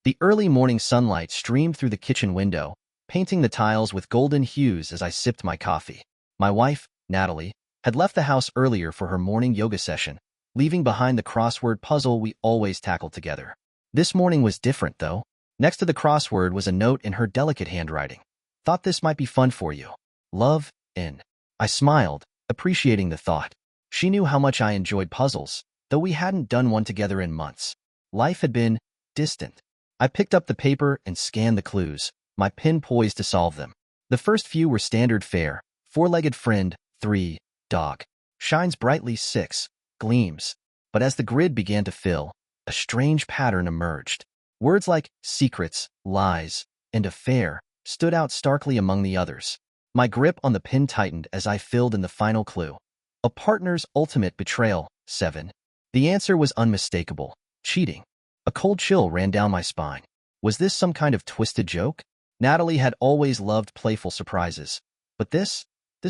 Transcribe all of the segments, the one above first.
The early morning sunlight streamed through the kitchen window, painting the tiles with golden hues as I sipped my coffee. My wife, Natalie, had left the house earlier for her morning yoga session, leaving behind the crossword puzzle we always tackled together. This morning was different, though. Next to the crossword was a note in her delicate handwriting. Thought this might be fun for you. Love, in. I smiled, appreciating the thought. She knew how much I enjoyed puzzles, though we hadn't done one together in months. Life had been distant. I picked up the paper and scanned the clues, my pen poised to solve them. The first few were standard fare: four-legged friend, 3, dog. Shines brightly, 6, gleams. But as the grid began to fill, a strange pattern emerged. Words like secrets, lies, and affair stood out starkly among the others. My grip on the pen tightened as I filled in the final clue. A partner's ultimate betrayal, 7. The answer was unmistakable: cheating. A cold chill ran down my spine. Was this some kind of twisted joke? Natalie had always loved playful surprises. But this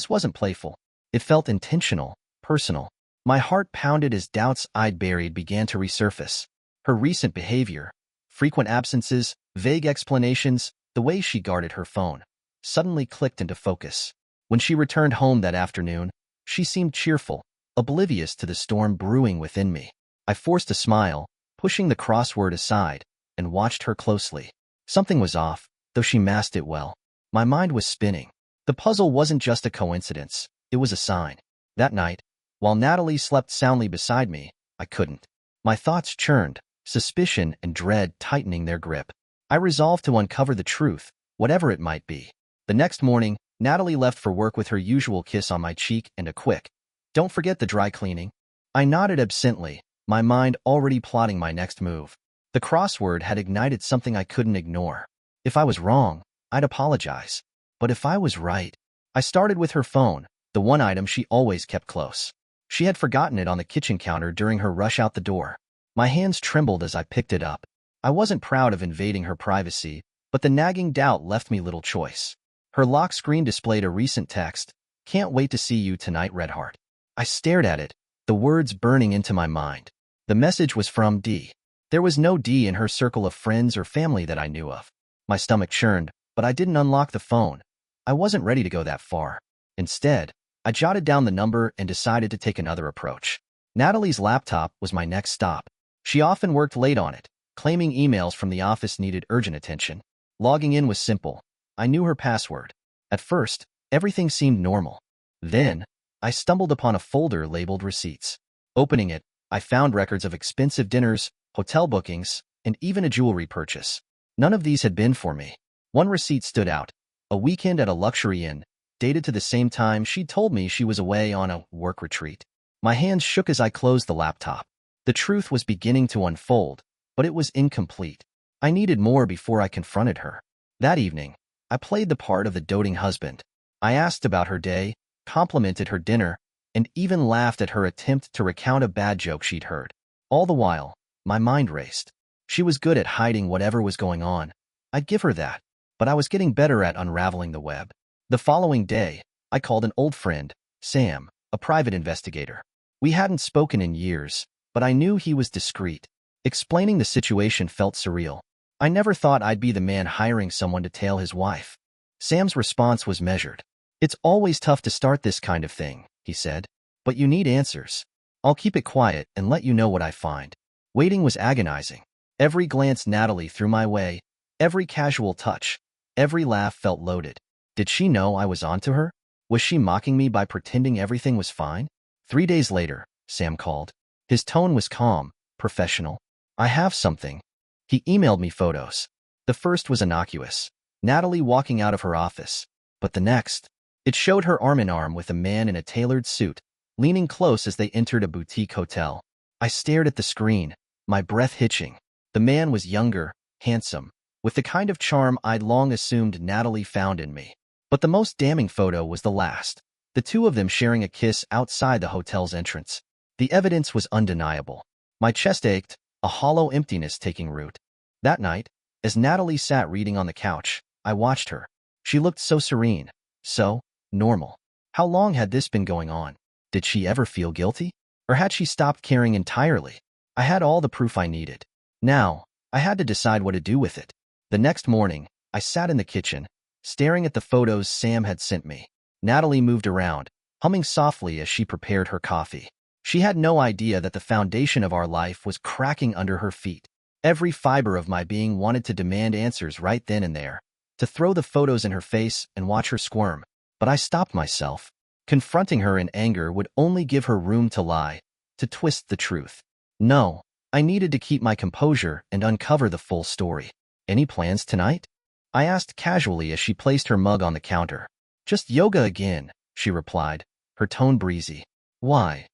wasn't playful. It felt intentional, personal. My heart pounded as doubts I'd buried began to resurface. Her recent behavior, frequent absences, vague explanations, the way she guarded her phone, suddenly clicked into focus. When she returned home that afternoon, she seemed cheerful, oblivious to the storm brewing within me. I forced a smile, pushing the crossword aside, and watched her closely. Something was off, though she masked it well. My mind was spinning. The puzzle wasn't just a coincidence, it was a sign. That night, while Natalie slept soundly beside me, I couldn't. My thoughts churned, suspicion and dread tightening their grip. I resolved to uncover the truth, whatever it might be. The next morning, Natalie left for work with her usual kiss on my cheek and a quick, "Don't forget the dry cleaning." I nodded absently, my mind already plotting my next move. The crossword had ignited something I couldn't ignore. If I was wrong, I'd apologize. But if I was right, I started with her phone, the one item she always kept close. She had forgotten it on the kitchen counter during her rush out the door. My hands trembled as I picked it up. I wasn't proud of invading her privacy, but the nagging doubt left me little choice. Her lock screen displayed a recent text: "Can't wait to see you tonight, Redheart." I stared at it, the words burning into my mind. The message was from D. There was no D in her circle of friends or family that I knew of. My stomach churned, but I didn't unlock the phone. I wasn't ready to go that far. Instead, I jotted down the number and decided to take another approach. Natalie's laptop was my next stop. She often worked late on it, claiming emails from the office needed urgent attention. Logging in was simple. I knew her password. At first, everything seemed normal. Then, I stumbled upon a folder labeled Receipts. Opening it, I found records of expensive dinners, hotel bookings, and even a jewelry purchase. None of these had been for me. One receipt stood out: a weekend at a luxury inn, dated to the same time she'd told me she was away on a work retreat. My hands shook as I closed the laptop. The truth was beginning to unfold, but it was incomplete. I needed more before I confronted her. That evening, I played the part of the doting husband. I asked about her day, complimented her dinner, and even laughed at her attempt to recount a bad joke she'd heard. All the while, my mind raced. She was good at hiding whatever was going on. I'd give her that, but I was getting better at unraveling the web. The following day, I called an old friend, Sam, a private investigator. We hadn't spoken in years, but I knew he was discreet. Explaining the situation felt surreal. I never thought I'd be the man hiring someone to tail his wife. Sam's response was measured. "It's always tough to start this kind of thing," he said, "but you need answers. I'll keep it quiet and let you know what I find." Waiting was agonizing. Every glance Natalie threw my way, every casual touch, every laugh felt loaded. Did she know I was onto her? Was she mocking me by pretending everything was fine? 3 days later, Sam called. His tone was calm, professional. "I have something." He emailed me photos. The first was innocuous: Natalie walking out of her office. But the next, it showed her arm in arm with a man in a tailored suit, leaning close as they entered a boutique hotel. I stared at the screen, my breath hitching. The man was younger, handsome, with the kind of charm I'd long assumed Natalie found in me. But the most damning photo was the last, the two of them sharing a kiss outside the hotel's entrance. The evidence was undeniable. My chest ached, a hollow emptiness taking root. That night, as Natalie sat reading on the couch, I watched her. She looked so serene, so normal. How long had this been going on? Did she ever feel guilty? Or had she stopped caring entirely? I had all the proof I needed. Now, I had to decide what to do with it. The next morning, I sat in the kitchen, staring at the photos Sam had sent me. Natalie moved around, humming softly as she prepared her coffee. She had no idea that the foundation of our life was cracking under her feet. Every fiber of my being wanted to demand answers right then and there, to throw the photos in her face and watch her squirm. But I stopped myself. Confronting her in anger would only give her room to lie, to twist the truth. No, I needed to keep my composure and uncover the full story. Any plans tonight? I asked casually as she placed her mug on the counter. Just yoga again, she replied, her tone breezy. Why?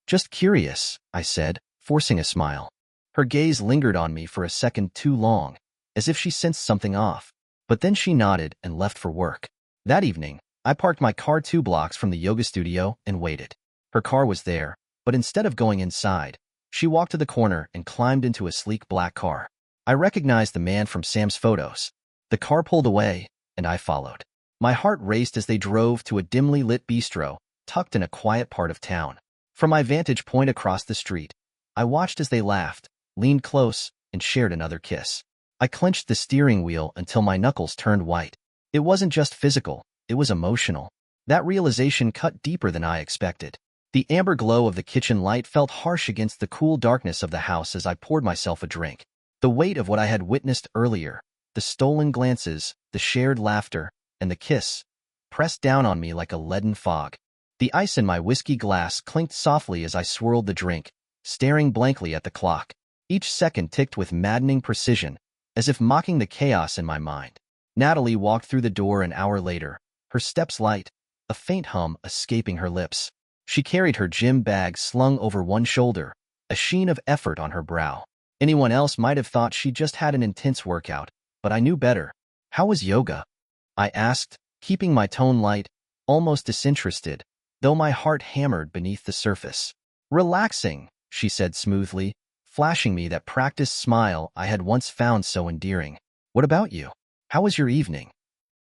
Just curious, I said, forcing a smile. Her gaze lingered on me for a second too long, as if she sensed something off. But then she nodded and left for work. That evening, I parked my car 2 blocks from the yoga studio and waited. Her car was there, but instead of going inside, she walked to the corner and climbed into a sleek black car. I recognized the man from Sam's photos. The car pulled away, and I followed. My heart raced as they drove to a dimly lit bistro, tucked in a quiet part of town. From my vantage point across the street, I watched as they laughed, leaned close, and shared another kiss. I clenched the steering wheel until my knuckles turned white. It wasn't just physical, it was emotional. That realization cut deeper than I expected. The amber glow of the kitchen light felt harsh against the cool darkness of the house as I poured myself a drink. The weight of what I had witnessed earlier, the stolen glances, the shared laughter, and the kiss, pressed down on me like a leaden fog. The ice in my whiskey glass clinked softly as I swirled the drink, staring blankly at the clock. Each second ticked with maddening precision, as if mocking the chaos in my mind. Natalie walked through the door an hour later, her steps light, a faint hum escaping her lips. She carried her gym bag slung over one shoulder, a sheen of effort on her brow. Anyone else might have thought she just had an intense workout, but I knew better. How was yoga? I asked, keeping my tone light, almost disinterested, though my heart hammered beneath the surface. Relaxing, she said smoothly, flashing me that practiced smile I had once found so endearing. What about you? How was your evening?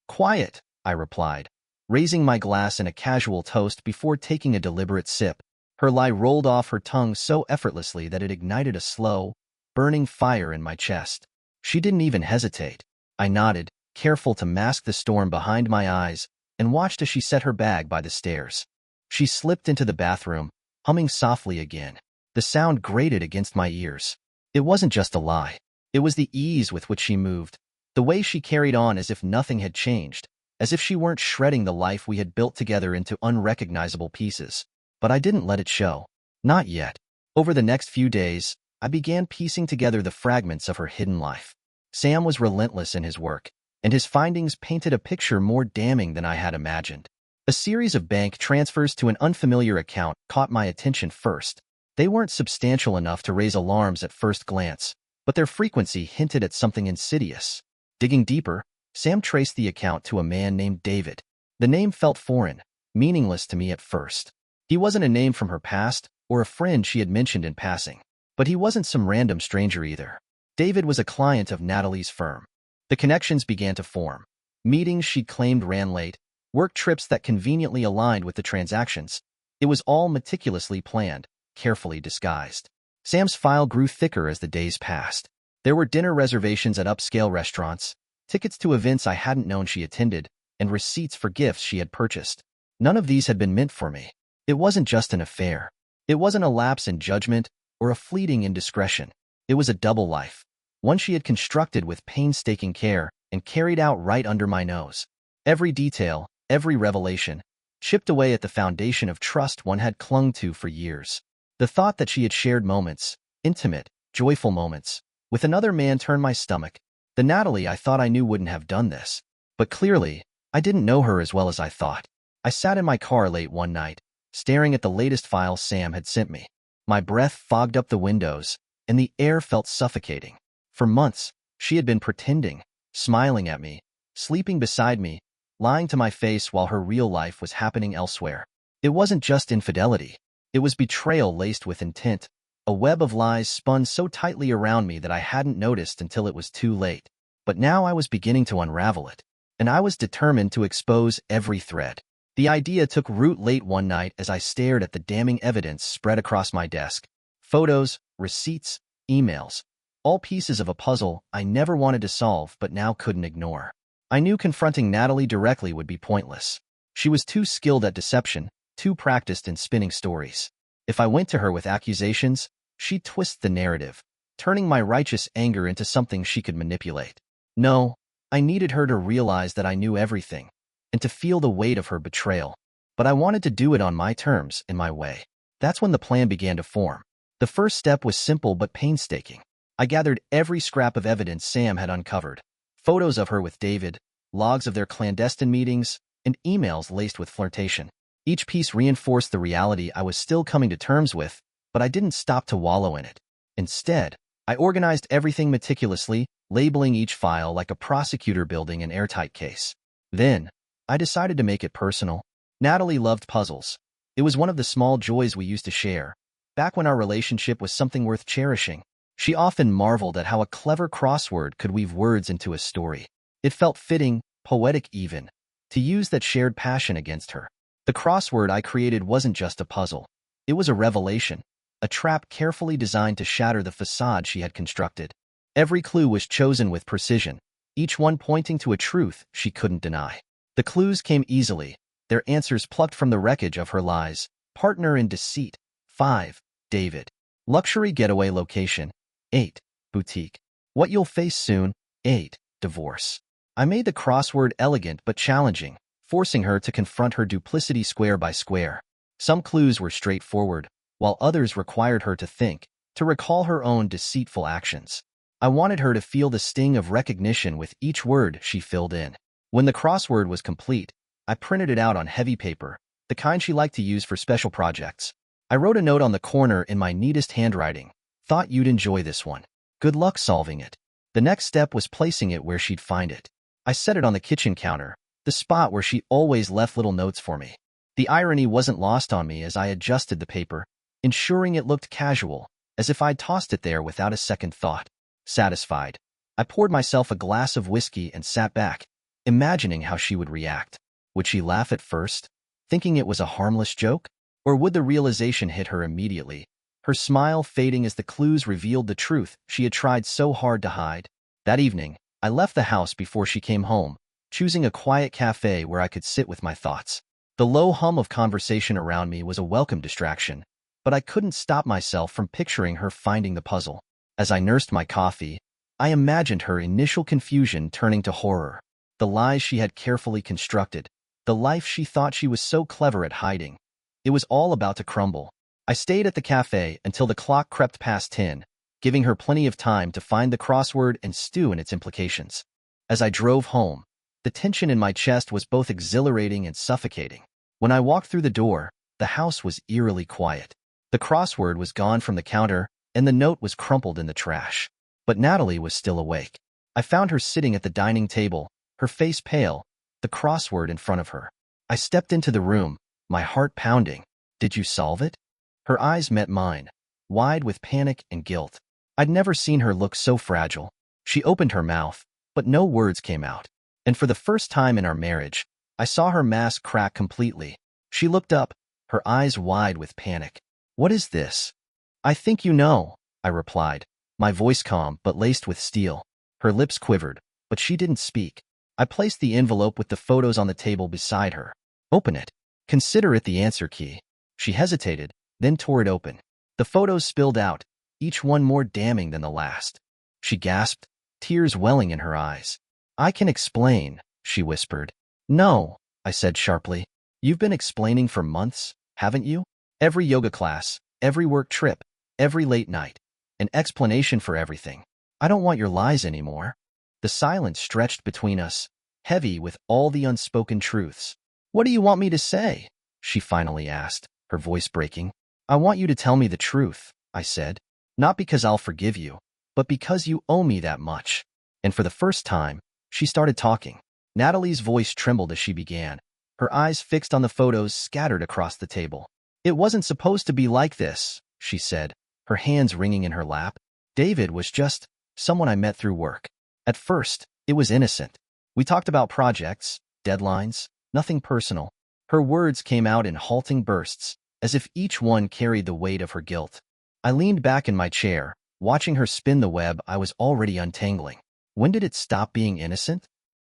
Quiet, I replied, raising my glass in a casual toast before taking a deliberate sip. Her lie rolled off her tongue so effortlessly that it ignited a slow, burning fire in my chest. She didn't even hesitate. I nodded, careful to mask the storm behind my eyes, and watched as she set her bag by the stairs. She slipped into the bathroom, humming softly again. The sound grated against my ears. It wasn't just a lie. It was the ease with which she moved, the way she carried on as if nothing had changed, as if she weren't shredding the life we had built together into unrecognizable pieces. But I didn't let it show. Not yet. Over the next few days, I began piecing together the fragments of her hidden life. Sam was relentless in his work, and his findings painted a picture more damning than I had imagined. A series of bank transfers to an unfamiliar account caught my attention first. They weren't substantial enough to raise alarms at first glance, but their frequency hinted at something insidious. Digging deeper, Sam traced the account to a man named David. The name felt foreign, meaningless to me at first. He wasn't a name from her past or a friend she had mentioned in passing, but he wasn't some random stranger either. David was a client of Natalie's firm. The connections began to form. Meetings she claimed ran late, work trips that conveniently aligned with the transactions. It was all meticulously planned, carefully disguised. Sam's file grew thicker as the days passed. There were dinner reservations at upscale restaurants, tickets to events I hadn't known she attended, and receipts for gifts she had purchased. None of these had been meant for me. It wasn't just an affair. It wasn't a lapse in judgment or a fleeting indiscretion. It was a double life, one she had constructed with painstaking care and carried out right under my nose. Every detail, every revelation, chipped away at the foundation of trust one had clung to for years. The thought that she had shared moments, intimate, joyful moments, with another man turned my stomach. The Natalie I thought I knew wouldn't have done this. But clearly, I didn't know her as well as I thought. I sat in my car late one night, staring at the latest file Sam had sent me. My breath fogged up the windows, and the air felt suffocating. For months, she had been pretending, smiling at me, sleeping beside me, lying to my face while her real life was happening elsewhere. It wasn't just infidelity. It was betrayal laced with intent, a web of lies spun so tightly around me that I hadn't noticed until it was too late. But now I was beginning to unravel it, and I was determined to expose every thread. The idea took root late one night as I stared at the damning evidence spread across my desk. Photos, receipts, emails, all pieces of a puzzle I never wanted to solve but now couldn't ignore. I knew confronting Natalie directly would be pointless. She was too skilled at deception, too practiced in spinning stories. If I went to her with accusations, she'd twist the narrative, turning my righteous anger into something she could manipulate. No, I needed her to realize that I knew everything, and to feel the weight of her betrayal. But I wanted to do it on my terms, in my way. That's when the plan began to form. The first step was simple but painstaking. I gathered every scrap of evidence Sam had uncovered. Photos of her with David, logs of their clandestine meetings, and emails laced with flirtation. Each piece reinforced the reality I was still coming to terms with, but I didn't stop to wallow in it. Instead, I organized everything meticulously, labeling each file like a prosecutor building an airtight case. Then, I decided to make it personal. Natalie loved puzzles. It was one of the small joys we used to share, back when our relationship was something worth cherishing. She often marveled at how a clever crossword could weave words into a story. It felt fitting, poetic even, to use that shared passion against her. The crossword I created wasn't just a puzzle. It was a revelation, a trap carefully designed to shatter the facade she had constructed. Every clue was chosen with precision, each one pointing to a truth she couldn't deny. The clues came easily, their answers plucked from the wreckage of her lies. Partner in deceit. 5. David. Luxury getaway location. 8. Boutique. What you'll face soon. 8. Divorce. I made the crossword elegant but challenging, forcing her to confront her duplicity square by square. Some clues were straightforward, while others required her to think, to recall her own deceitful actions. I wanted her to feel the sting of recognition with each word she filled in. When the crossword was complete, I printed it out on heavy paper, the kind she liked to use for special projects. I wrote a note on the corner in my neatest handwriting. Thought you'd enjoy this one. Good luck solving it. The next step was placing it where she'd find it. I set it on the kitchen counter, the spot where she always left little notes for me. The irony wasn't lost on me as I adjusted the paper, ensuring it looked casual, as if I'd tossed it there without a second thought. Satisfied, I poured myself a glass of whiskey and sat back, imagining how she would react. Would she laugh at first, thinking it was a harmless joke? Or would the realization hit her immediately, her smile fading as the clues revealed the truth she had tried so hard to hide? That evening, I left the house before she came home, choosing a quiet cafe where I could sit with my thoughts. The low hum of conversation around me was a welcome distraction, but I couldn't stop myself from picturing her finding the puzzle. As I nursed my coffee, I imagined her initial confusion turning to horror. The lies she had carefully constructed, the life she thought she was so clever at hiding. It was all about to crumble. I stayed at the cafe until the clock crept past 10, giving her plenty of time to find the crossword and stew in its implications. As I drove home, the tension in my chest was both exhilarating and suffocating. When I walked through the door, the house was eerily quiet. The crossword was gone from the counter, and the note was crumpled in the trash. But Natalie was still awake. I found her sitting at the dining table, her face pale, the crossword in front of her. I stepped into the room, my heart pounding. Did you solve it? Her eyes met mine, wide with panic and guilt. I'd never seen her look so fragile. She opened her mouth, but no words came out. And for the first time in our marriage, I saw her mask crack completely. She looked up, her eyes wide with panic. What is this? I think you know, I replied, my voice calm but laced with steel. Her lips quivered, but she didn't speak. I placed the envelope with the photos on the table beside her. Open it. Consider it the answer key. She hesitated, then tore it open. The photos spilled out, each one more damning than the last. She gasped, tears welling in her eyes. I can explain, she whispered. No, I said sharply. You've been explaining for months, haven't you? Every yoga class, every work trip, every late night. An explanation for everything. I don't want your lies anymore. The silence stretched between us, heavy with all the unspoken truths. What do you want me to say? She finally asked, her voice breaking. I want you to tell me the truth, I said. Not because I'll forgive you, but because you owe me that much. And for the first time, she started talking. Natalie's voice trembled as she began, her eyes fixed on the photos scattered across the table. It wasn't supposed to be like this, she said, her hands wringing in her lap. David was just someone I met through work. At first, it was innocent. We talked about projects, deadlines, nothing personal. Her words came out in halting bursts, as if each one carried the weight of her guilt. I leaned back in my chair, watching her spin the web I was already untangling. When did it stop being innocent?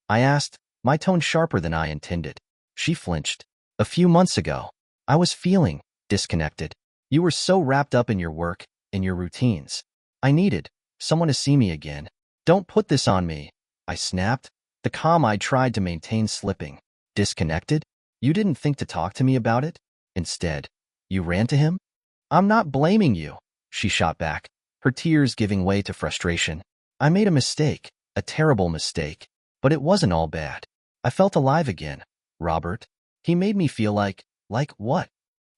I asked, my tone sharper than I intended. She flinched. A few months ago. I was feeling disconnected. You were so wrapped up in your work, in your routines. I needed someone to see me again. Don't put this on me, I snapped, the calm I tried to maintain slipping. Disconnected? You didn't think to talk to me about it? Instead, you ran to him? I'm not blaming you, she shot back, her tears giving way to frustration. I made a mistake, a terrible mistake, but it wasn't all bad. I felt alive again, Robert. He made me feel like what?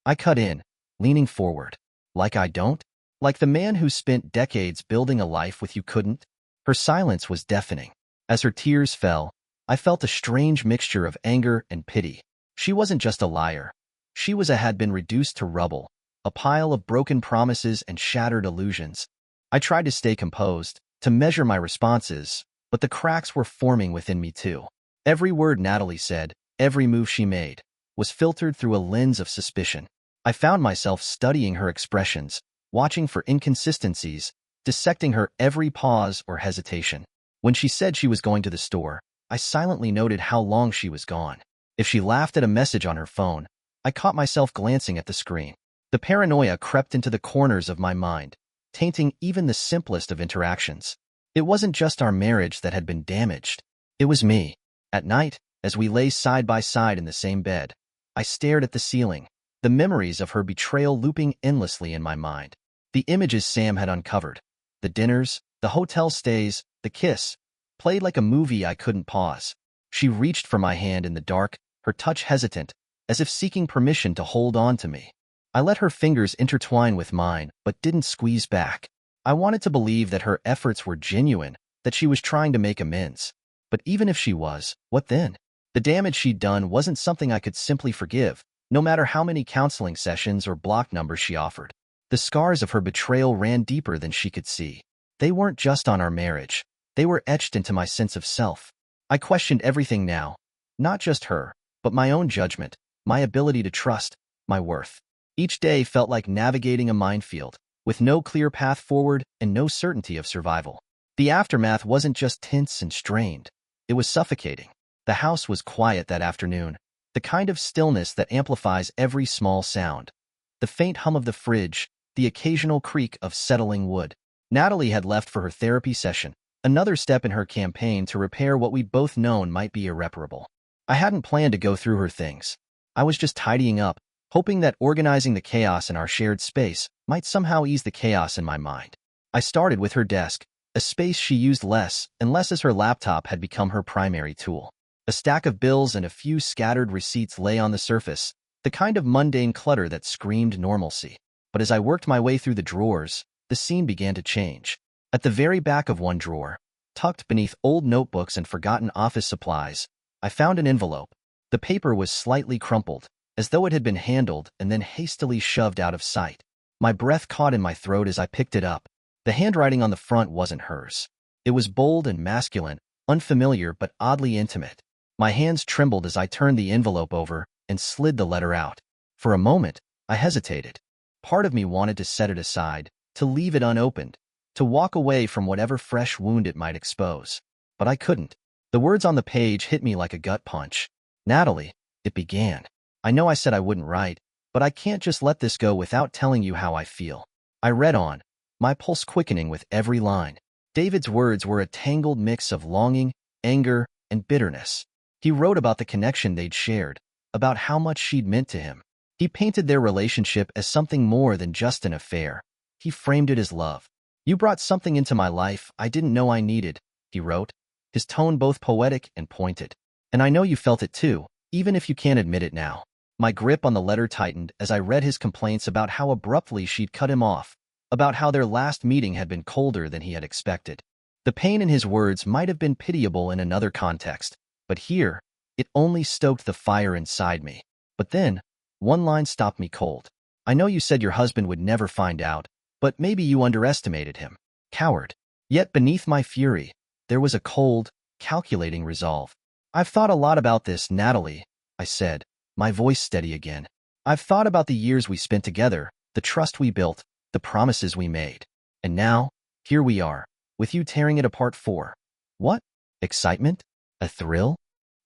I cut in, leaning forward. Like I don't? Like the man who spent decades building a life with you couldn't? Her silence was deafening. As her tears fell, I felt a strange mixture of anger and pity. She wasn't just a liar. She had been reduced to rubble, a pile of broken promises and shattered illusions. I tried to stay composed, to measure my responses, but the cracks were forming within me too. Every word Natalie said, every move she made, was filtered through a lens of suspicion. I found myself studying her expressions, watching for inconsistencies, dissecting her every pause or hesitation. When she said she was going to the store, I silently noted how long she was gone. If she laughed at a message on her phone, I caught myself glancing at the screen. The paranoia crept into the corners of my mind, tainting even the simplest of interactions. It wasn't just our marriage that had been damaged. It was me. At night, as we lay side by side in the same bed, I stared at the ceiling, the memories of her betrayal looping endlessly in my mind. The images Sam had uncovered, the dinners, the hotel stays, the kiss, played like a movie I couldn't pause. She reached for my hand in the dark, her touch hesitant, as if seeking permission to hold on to me. I let her fingers intertwine with mine, but didn't squeeze back. I wanted to believe that her efforts were genuine, that she was trying to make amends. But even if she was, what then? The damage she'd done wasn't something I could simply forgive, no matter how many counseling sessions or block numbers she offered. The scars of her betrayal ran deeper than she could see. They weren't just on our marriage. They were etched into my sense of self. I questioned everything now, not just her, but my own judgment, my ability to trust, my worth. Each day felt like navigating a minefield, with no clear path forward and no certainty of survival. The aftermath wasn't just tense and strained. It was suffocating. The house was quiet that afternoon, the kind of stillness that amplifies every small sound. The faint hum of the fridge, the occasional creak of settling wood. Natalie had left for her therapy session, another step in her campaign to repair what we'd both known might be irreparable. I hadn't planned to go through her things. I was just tidying up, hoping that organizing the chaos in our shared space might somehow ease the chaos in my mind. I started with her desk, a space she used less and less as her laptop had become her primary tool. A stack of bills and a few scattered receipts lay on the surface, the kind of mundane clutter that screamed normalcy. But as I worked my way through the drawers, the scene began to change. At the very back of one drawer, tucked beneath old notebooks and forgotten office supplies, I found an envelope. The paper was slightly crumpled, as though it had been handled and then hastily shoved out of sight. My breath caught in my throat as I picked it up. The handwriting on the front wasn't hers. It was bold and masculine, unfamiliar but oddly intimate. My hands trembled as I turned the envelope over and slid the letter out. For a moment, I hesitated. Part of me wanted to set it aside, to leave it unopened, to walk away from whatever fresh wound it might expose. But I couldn't. The words on the page hit me like a gut punch. Natalie, it began. I know I said I wouldn't write, but I can't just let this go without telling you how I feel. I read on, my pulse quickening with every line. David's words were a tangled mix of longing, anger, and bitterness. He wrote about the connection they'd shared, about how much she'd meant to him. He painted their relationship as something more than just an affair. He framed it as love. You brought something into my life I didn't know I needed, he wrote, his tone both poetic and pointed. And I know you felt it too, even if you can't admit it now. My grip on the letter tightened as I read his complaints about how abruptly she'd cut him off, about how their last meeting had been colder than he had expected. The pain in his words might have been pitiable in another context, but here, it only stoked the fire inside me. But then, one line stopped me cold. I know you said your husband would never find out, but maybe you underestimated him. Coward. Yet beneath my fury, there was a cold, calculating resolve. I've thought a lot about this, Natalie, I said, my voice steady again. I've thought about the years we spent together, the trust we built, the promises we made. And now, Here we are, with you tearing it apart for what? Excitement? A thrill?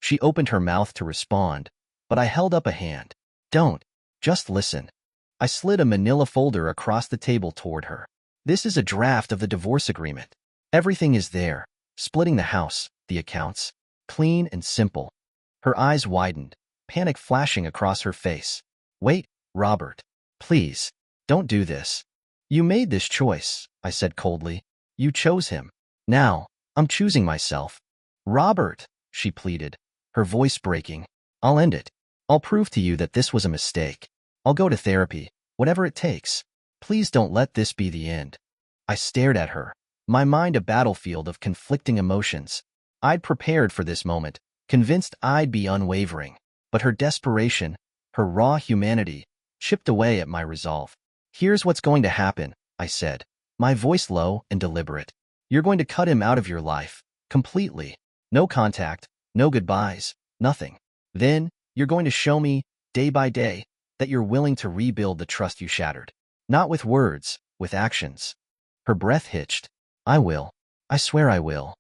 She opened her mouth to respond, but I held up a hand. Don't. Just listen. I slid a manila folder across the table toward her. This is a draft of the divorce agreement. Everything is there. Splitting the house, the accounts. Clean and simple. Her eyes widened, panic flashing across her face. Wait, Robert. Please, don't do this. You made this choice, I said coldly. You chose him. Now, I'm choosing myself. Robert, she pleaded, her voice breaking. I'll end it. I'll prove to you that this was a mistake. I'll go to therapy, whatever it takes. Please don't let this be the end. I stared at her, my mind a battlefield of conflicting emotions. I'd prepared for this moment, convinced I'd be unwavering. But her desperation, her raw humanity, chipped away at my resolve. Here's what's going to happen, I said, my voice low and deliberate. You're going to cut him out of your life, completely. No contact, no goodbyes, nothing. Then, you're going to show me, day by day, that you're willing to rebuild the trust you shattered. Not with words, with actions. Her breath hitched. I will. I swear I will.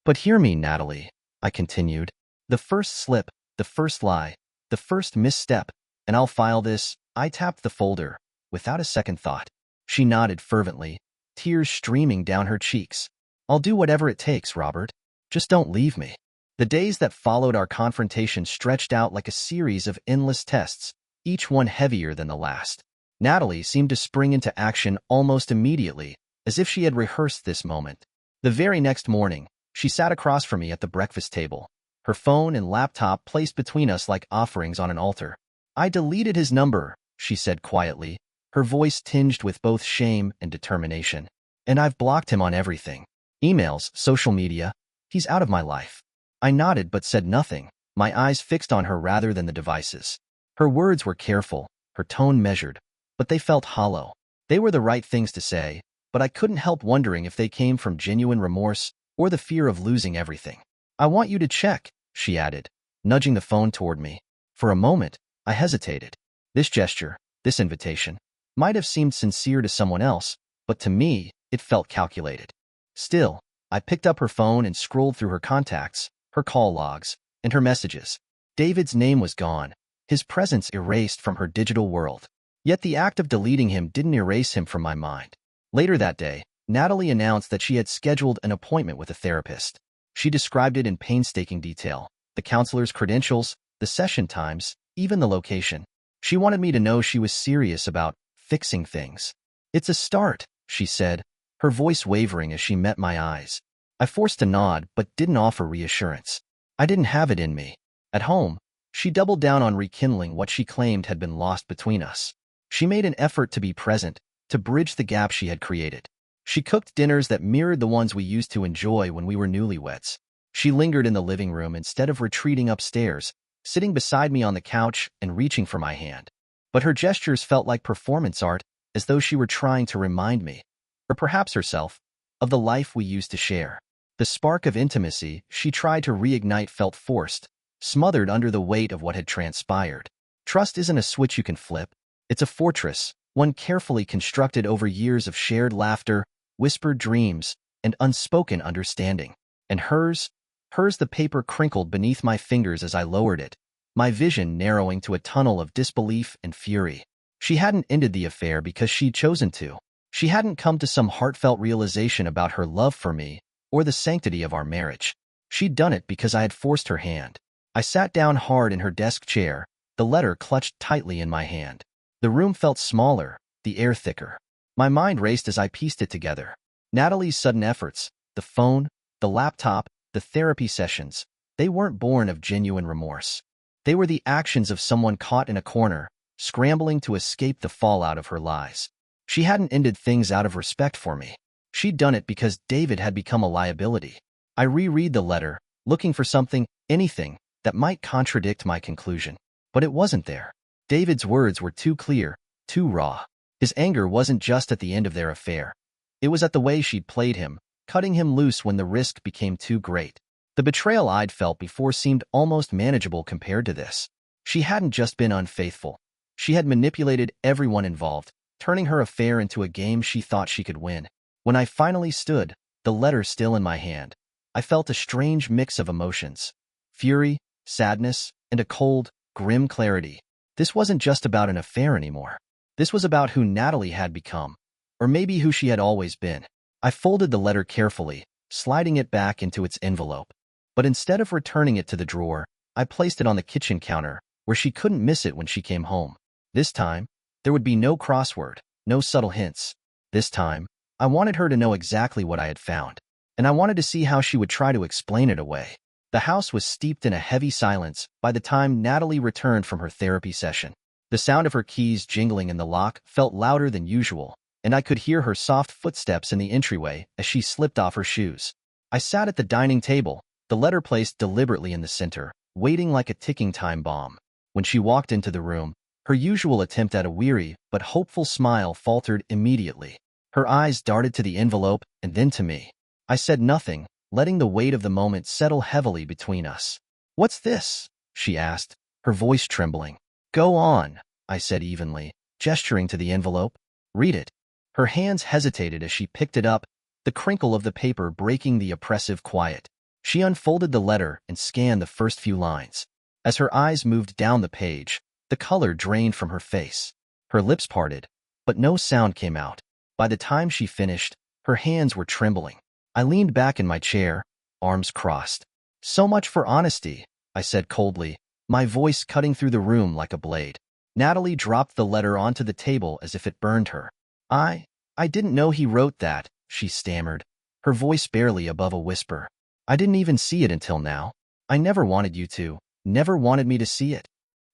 But hear me, Natalie, I continued. The first slip, the first lie, the first misstep, and I'll file this. I tapped the folder, without a second thought. She nodded fervently, tears streaming down her cheeks. I'll do whatever it takes, Robert. Just don't leave me. The days that followed our confrontation stretched out like a series of endless tests, each one heavier than the last. Natalie seemed to spring into action almost immediately, as if she had rehearsed this moment. The very next morning, she sat across from me at the breakfast table, her phone and laptop placed between us like offerings on an altar. I deleted his number, she said quietly, her voice tinged with both shame and determination. And I've blocked him on everything. Emails, social media. He's out of my life. I nodded but said nothing, my eyes fixed on her rather than the devices. Her words were careful, her tone measured, but they felt hollow. They were the right things to say, but I couldn't help wondering if they came from genuine remorse or the fear of losing everything. I want you to check, she added, nudging the phone toward me. For a moment, I hesitated. This gesture, this invitation, might have seemed sincere to someone else, but to me, it felt calculated. Still, I picked up her phone and scrolled through her contacts, her call logs, and her messages. David's name was gone, his presence erased from her digital world. Yet the act of deleting him didn't erase him from my mind. Later that day, Natalie announced that she had scheduled an appointment with a therapist. She described it in painstaking detail, the counselor's credentials, the session times, even the location. She wanted me to know she was serious about fixing things. It's a start, she said, her voice wavering as she met my eyes. I forced a nod but didn't offer reassurance. I didn't have it in me. At home, she doubled down on rekindling what she claimed had been lost between us. She made an effort to be present, to bridge the gap she had created. She cooked dinners that mirrored the ones we used to enjoy when we were newlyweds. She lingered in the living room instead of retreating upstairs, sitting beside me on the couch and reaching for my hand. But her gestures felt like performance art, as though she were trying to remind me, or perhaps herself, of the life we used to share. The spark of intimacy she tried to reignite felt forced, smothered under the weight of what had transpired. Trust isn't a switch you can flip. It's a fortress, one carefully constructed over years of shared laughter, whispered dreams, and unspoken understanding. And hers the paper crinkled beneath my fingers as I lowered it, my vision narrowing to a tunnel of disbelief and fury. She hadn't ended the affair because she'd chosen to. She hadn't come to some heartfelt realization about her love for me or the sanctity of our marriage. She'd done it because I had forced her hand. I sat down hard in her desk chair, the letter clutched tightly in my hand. The room felt smaller, the air thicker. My mind raced as I pieced it together. Natalie's sudden efforts, the phone, the laptop, the therapy sessions, they weren't born of genuine remorse. They were the actions of someone caught in a corner, scrambling to escape the fallout of her lies. She hadn't ended things out of respect for me. She'd done it because David had become a liability. I reread the letter, looking for something, anything, that might contradict my conclusion. But it wasn't there. David's words were too clear, too raw. His anger wasn't just at the end of their affair. It was at the way she'd played him, cutting him loose when the risk became too great. The betrayal I'd felt before seemed almost manageable compared to this. She hadn't just been unfaithful. She had manipulated everyone involved, turning her affair into a game she thought she could win. When I finally stood, the letter still in my hand, I felt a strange mix of emotions. Fury, sadness, and a cold, grim clarity. This wasn't just about an affair anymore. This was about who Natalie had become, or maybe who she had always been. I folded the letter carefully, sliding it back into its envelope. But instead of returning it to the drawer, I placed it on the kitchen counter, where she couldn't miss it when she came home. This time, there would be no crossword, no subtle hints. This time, I wanted her to know exactly what I had found, and I wanted to see how she would try to explain it away. The house was steeped in a heavy silence by the time Natalie returned from her therapy session. The sound of her keys jingling in the lock felt louder than usual, and I could hear her soft footsteps in the entryway as she slipped off her shoes. I sat at the dining table, the letter placed deliberately in the center, waiting like a ticking time bomb. When she walked into the room, her usual attempt at a weary but hopeful smile faltered immediately. Her eyes darted to the envelope and then to me. I said nothing, letting the weight of the moment settle heavily between us. "What's this?" she asked, her voice trembling. "Go on," I said evenly, gesturing to the envelope. "Read it." Her hands hesitated as she picked it up, the crinkle of the paper breaking the oppressive quiet. She unfolded the letter and scanned the first few lines. As her eyes moved down the page, the color drained from her face. Her lips parted, but no sound came out. By the time she finished, her hands were trembling. I leaned back in my chair, arms crossed. "So much for honesty," I said coldly, my voice cutting through the room like a blade. Natalie dropped the letter onto the table as if it burned her. I didn't know he wrote that," she stammered, her voice barely above a whisper. "I didn't even see it until now. I never wanted you to, never wanted me to see it."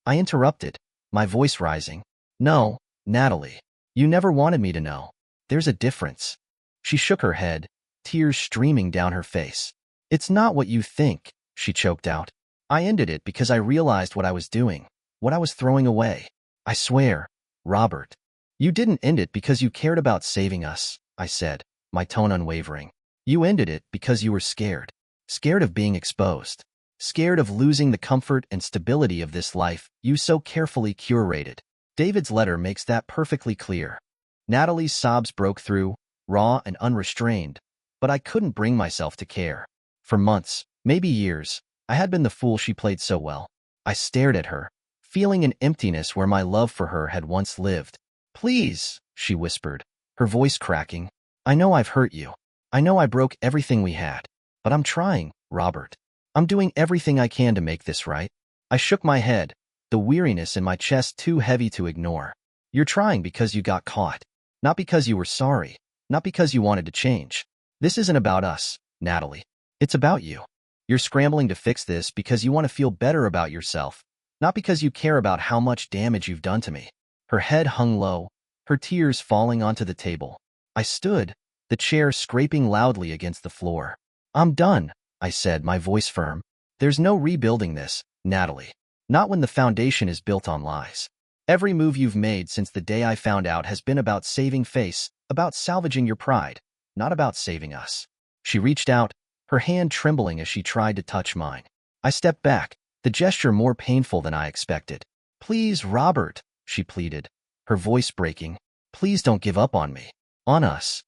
I interrupted, my voice rising. "No, Natalie, you never wanted me to know. There's a difference." She shook her head, tears streaming down her face. "It's not what you think," she choked out. "I ended it because I realized what I was doing, what I was throwing away. I swear, Robert. You didn't end it because you cared about saving us," I said, my tone unwavering. "You ended it because you were scared. Scared of being exposed. Scared of losing the comfort and stability of this life you so carefully curated." David's letter makes that perfectly clear. Natalie's sobs broke through, raw and unrestrained, but I couldn't bring myself to care. For months, maybe years, I had been the fool she played so well. I stared at her, feeling an emptiness where my love for her had once lived. "Please," she whispered, her voice cracking. "I know I've hurt you. I know I broke everything we had. But I'm trying, Robert. I'm doing everything I can to make this right." I shook my head, the weariness in my chest too heavy to ignore. "You're trying because you got caught. Not because you were sorry. Not because you wanted to change. This isn't about us, Natalie. It's about you. You're scrambling to fix this because you want to feel better about yourself, not because you care about how much damage you've done to me." Her head hung low, her tears falling onto the table. I stood, the chair scraping loudly against the floor. "I'm done," I said, my voice firm. "There's no rebuilding this, Natalie. Not when the foundation is built on lies. Every move you've made since the day I found out has been about saving face, about salvaging your pride, not about saving us." She reached out, her hand trembling as she tried to touch mine. I stepped back, the gesture more painful than I expected. "Please, Robert," she pleaded, her voice breaking. "Please don't give up on me. On us."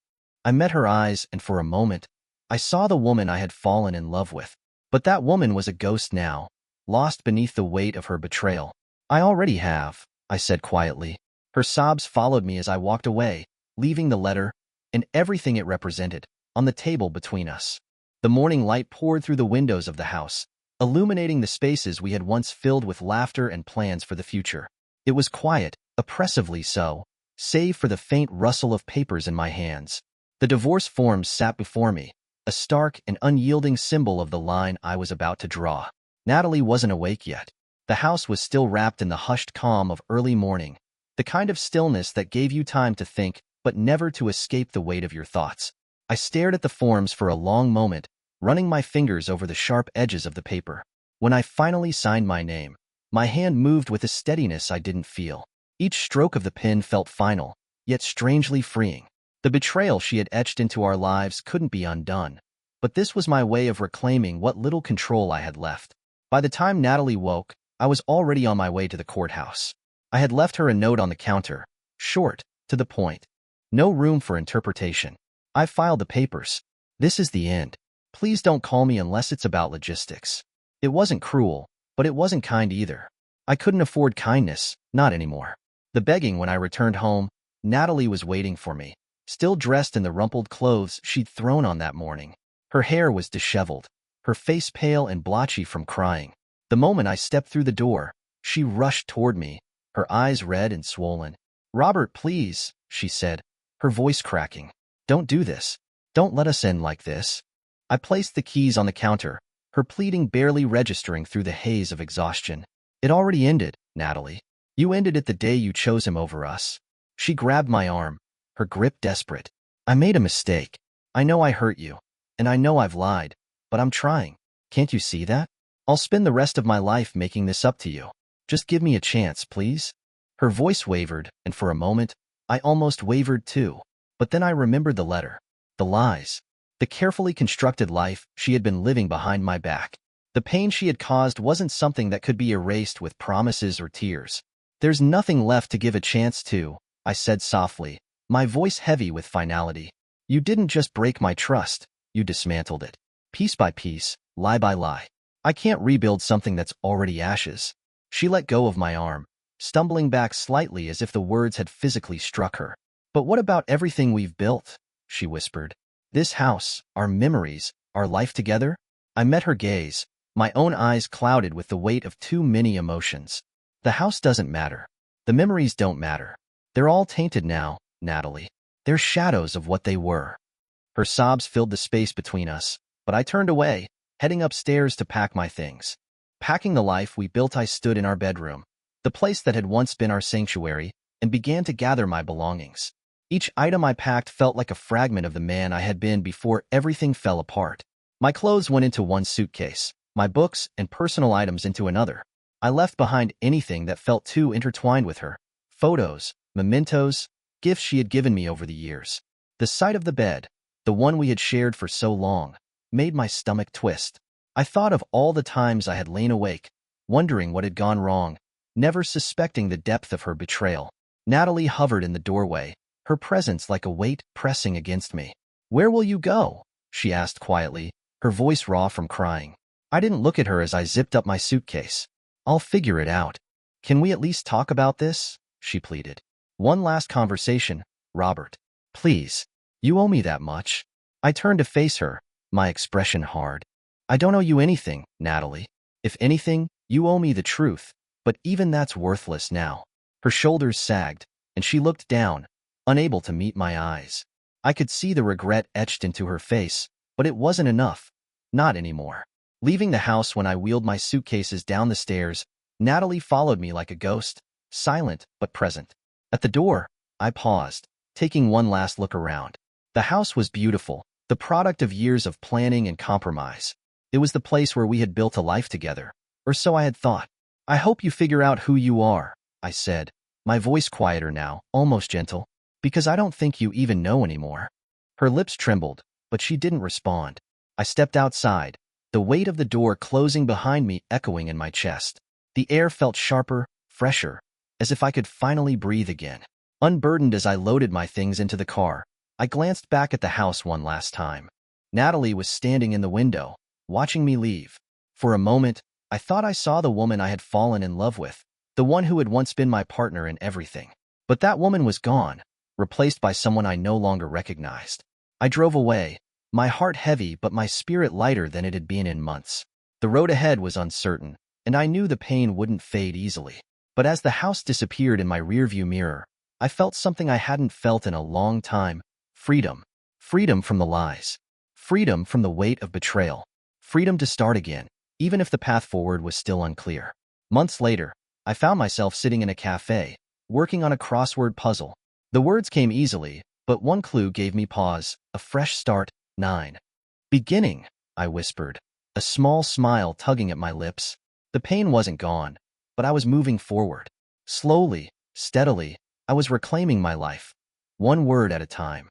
I met her eyes, and for a moment, I saw the woman I had fallen in love with. But that woman was a ghost now, lost beneath the weight of her betrayal. "I already have," I said quietly. Her sobs followed me as I walked away, leaving the letter, and everything it represented, on the table between us. The morning light poured through the windows of the house, illuminating the spaces we had once filled with laughter and plans for the future. It was quiet, oppressively so, save for the faint rustle of papers in my hands. The divorce forms sat before me, a stark and unyielding symbol of the line I was about to draw. Natalie wasn't awake yet. The house was still wrapped in the hushed calm of early morning, the kind of stillness that gave you time to think, but never to escape the weight of your thoughts. I stared at the forms for a long moment, running my fingers over the sharp edges of the paper. When I finally signed my name, my hand moved with a steadiness I didn't feel. Each stroke of the pen felt final, yet strangely freeing. The betrayal she had etched into our lives couldn't be undone, but this was my way of reclaiming what little control I had left. By the time Natalie woke, I was already on my way to the courthouse. I had left her a note on the counter, short, to the point. No room for interpretation. I filed the papers. This is the end. Please don't call me unless it's about logistics. It wasn't cruel, but it wasn't kind either. I couldn't afford kindness, not anymore. The begging when I returned home, Natalie was waiting for me, still dressed in the rumpled clothes she'd thrown on that morning. Her hair was disheveled, her face pale and blotchy from crying. The moment I stepped through the door, she rushed toward me, her eyes red and swollen. "Robert, please," she said, her voice cracking. "Don't do this. Don't let us end like this." I placed the keys on the counter, her pleading barely registering through the haze of exhaustion. "It already ended, Natalie. You ended it the day you chose him over us." She grabbed my arm, her grip desperate. "I made a mistake. I know I hurt you, and I know I've lied, but I'm trying. Can't you see that? I'll spend the rest of my life making this up to you. Just give me a chance, please." Her voice wavered, and for a moment, I almost wavered too. But then I remembered the letter, the lies, the carefully constructed life she had been living behind my back. The pain she had caused wasn't something that could be erased with promises or tears. "There's nothing left to give a chance to," I said softly, my voice heavy with finality. "You didn't just break my trust, you dismantled it. Piece by piece, lie by lie. I can't rebuild something that's already ashes." She let go of my arm, stumbling back slightly as if the words had physically struck her. "But what about everything we've built?" she whispered. "This house, our memories, our life together?" I met her gaze, my own eyes clouded with the weight of too many emotions. "The house doesn't matter. The memories don't matter. They're all tainted now, Natalie. They're shadows of what they were." Her sobs filled the space between us, but I turned away, heading upstairs to pack my things. Packing the life we built, I stood in our bedroom, the place that had once been our sanctuary, and began to gather my belongings. Each item I packed felt like a fragment of the man I had been before everything fell apart. My clothes went into one suitcase, my books and personal items into another. I left behind anything that felt too intertwined with her: photos, mementos, gifts she had given me over the years. The sight of the bed, the one we had shared for so long, made my stomach twist. I thought of all the times I had lain awake, wondering what had gone wrong, never suspecting the depth of her betrayal. Natalie hovered in the doorway, her presence like a weight pressing against me. "Where will you go?" she asked quietly, her voice raw from crying. I didn't look at her as I zipped up my suitcase. "I'll figure it out. Can we at least talk about this?" she pleaded. "One last conversation, Robert. Please. You owe me that much." I turned to face her, my expression hard. "I don't owe you anything, Natalie. If anything, you owe me the truth, but even that's worthless now." Her shoulders sagged, and she looked down, unable to meet my eyes. I could see the regret etched into her face, but it wasn't enough. Not anymore. Leaving the house when I wheeled my suitcases down the stairs, Natalie followed me like a ghost, silent but present. At the door, I paused, taking one last look around. The house was beautiful, the product of years of planning and compromise. It was the place where we had built a life together, or so I had thought. "I hope you figure out who you are," I said, my voice quieter now, almost gentle, "because I don't think you even know anymore." Her lips trembled, but she didn't respond. I stepped outside, the weight of the door closing behind me echoing in my chest. The air felt sharper, fresher, as if I could finally breathe again. Unburdened as I loaded my things into the car, I glanced back at the house one last time. Natalie was standing in the window, watching me leave. For a moment, I thought I saw the woman I had fallen in love with, the one who had once been my partner in everything. But that woman was gone, replaced by someone I no longer recognized. I drove away, my heart heavy but my spirit lighter than it had been in months. The road ahead was uncertain, and I knew the pain wouldn't fade easily. But as the house disappeared in my rearview mirror, I felt something I hadn't felt in a long time: freedom. Freedom from the lies. Freedom from the weight of betrayal. Freedom to start again, even if the path forward was still unclear. Months later, I found myself sitting in a cafe, working on a crossword puzzle. The words came easily, but one clue gave me pause: a fresh start, 9. "Beginning," I whispered, a small smile tugging at my lips. The pain wasn't gone, but I was moving forward. Slowly, steadily, I was reclaiming my life, one word at a time.